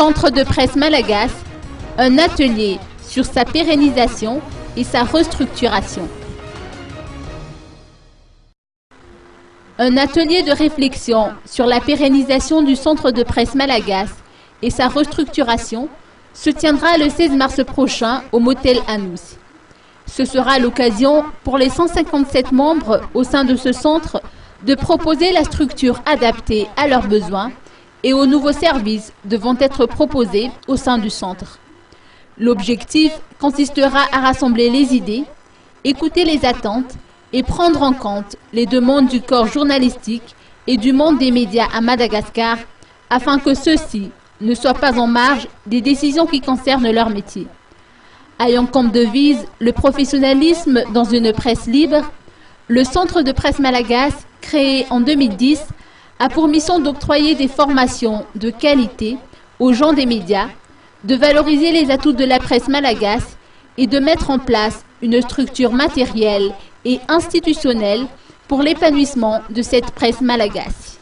Centre de presse Malagasy, un atelier sur sa pérennisation et sa restructuration. Un atelier de réflexion sur la pérennisation du Centre de presse Malagasy et sa restructuration se tiendra le 16 mars prochain au Motel Anoussi. Ce sera l'occasion pour les 157 membres au sein de ce centre de proposer la structure adaptée à leurs besoins et aux nouveaux services devant être proposés au sein du centre. L'objectif consistera à rassembler les idées, écouter les attentes et prendre en compte les demandes du corps journalistique et du monde des médias à Madagascar afin que ceux-ci ne soient pas en marge des décisions qui concernent leur métier. Ayant comme devise le professionnalisme dans une presse libre, le Centre de presse Malagasy, créé en 2010, a pour mission d'octroyer des formations de qualité aux gens des médias, de valoriser les atouts de la presse malagasy et de mettre en place une structure matérielle et institutionnelle pour l'épanouissement de cette presse malagasy.